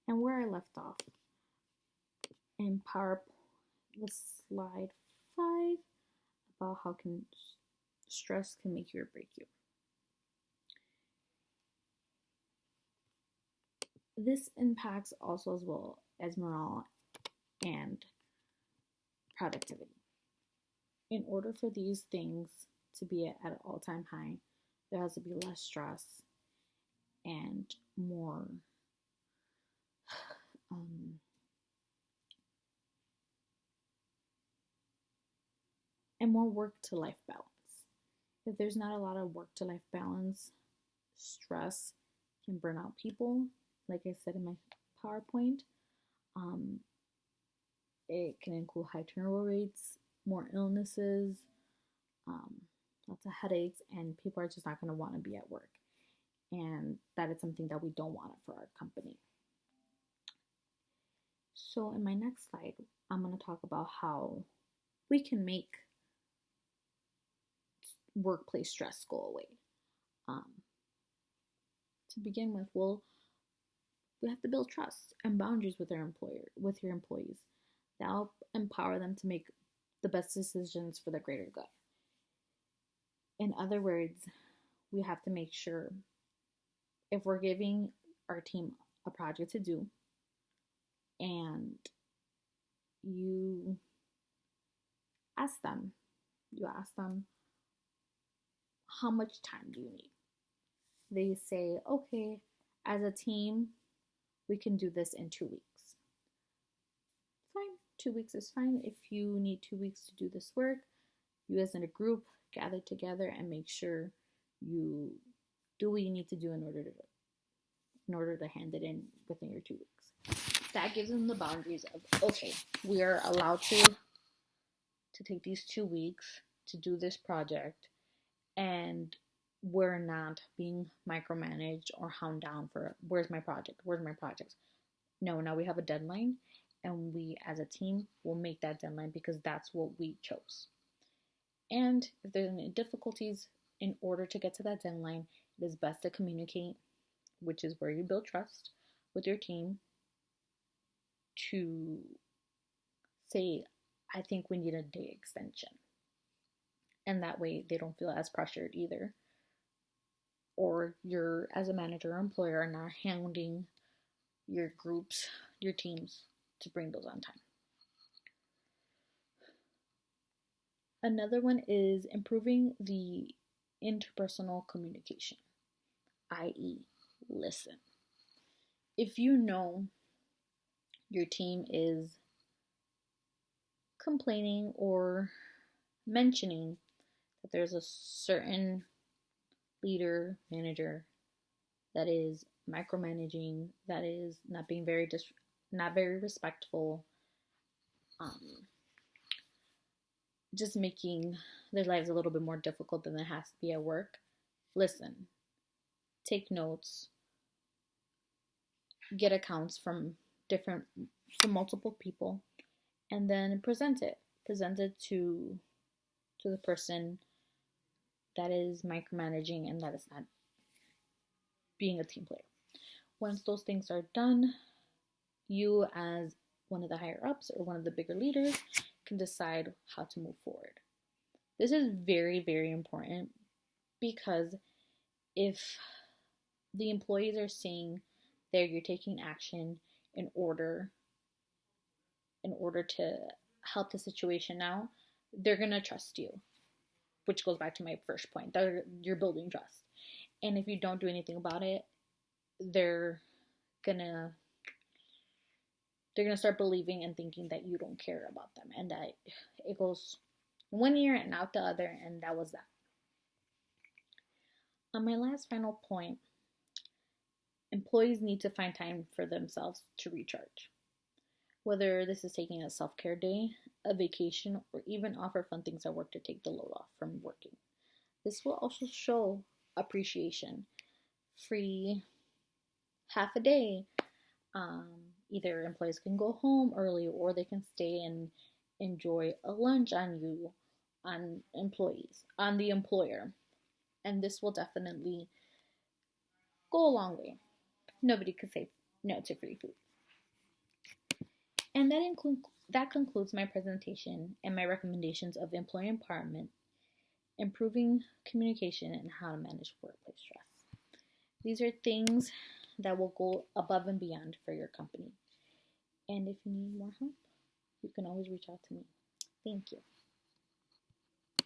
And where I left off in Power, the slide 5 about how can stress can make you or break you. This impacts also as well as morale and productivity. In order for these things to be at an all-time high, there has to be less stress and more work to life balance. If there's not a lot of work to life balance, stress can burn out people. Like I said in my PowerPoint, it can include high turnover rates, more illnesses, lots of headaches, and people are just not going to want to be at work. And that is something that we don't want for our company. So in my next slide, I'm going to talk about how we can make workplace stress go away. To begin with, we have to build trust and boundaries with your employees. That'll empower them to make the best decisions for the greater good. In other words, we have to make sure if we're giving our team a project to do and you ask them how much time do you need? They say, okay, as a team, we can do this in 2 weeks. Fine, 2 weeks is fine. If you need 2 weeks to do this work, you as in a group gather together and make sure you do what you need to do in order to hand it in within your 2 weeks. That gives them the boundaries of, okay, we are allowed to take these 2 weeks to do this project, and we're not being micromanaged or hound down for where's my project. No, now we have a deadline, and we as a team will make that deadline because that's what we chose. And if there's any difficulties in order to get to that deadline, it is best to communicate, which is where you build trust with your team, to say, I think we need a day extension. And that way they don't feel as pressured either. Or you're, as a manager or employer, are not hounding your groups, your teams, to bring those on time. Another one is improving the interpersonal communication, i.e., listen. If you know your team is complaining or mentioning that there's a certain leader, manager that is micromanaging, that is not being not very respectful, just making their lives a little bit more difficult than it has to be at work. Listen, take notes, get accounts from multiple people, and then present it to the person that is micromanaging and that is not being a team player. Once those things are done, you as one of the higher ups or one of the bigger leaders can decide how to move forward. This is very, very important, because if the employees are seeing that you're taking action in order to help the situation out, they're going to trust you, which goes back to my first point. You're building trust. And if you don't do anything about it, they're gonna start believing and thinking that you don't care about them, and that it goes one ear and out the other, and that was that. On my last final point, employees need to find time for themselves to recharge. Whether this is taking a self-care day, a vacation, or even offer fun things at work to take the load off from working. This will also show appreciation. Free half a day. Either employees can go home early, or they can stay and enjoy a lunch on the employer. And this will definitely go a long way. Nobody could say no to free food. And that concludes my presentation and my recommendations of employee empowerment, improving communication, and how to manage workplace stress. These are things that will go above and beyond for your company. And if you need more help, you can always reach out to me. Thank you.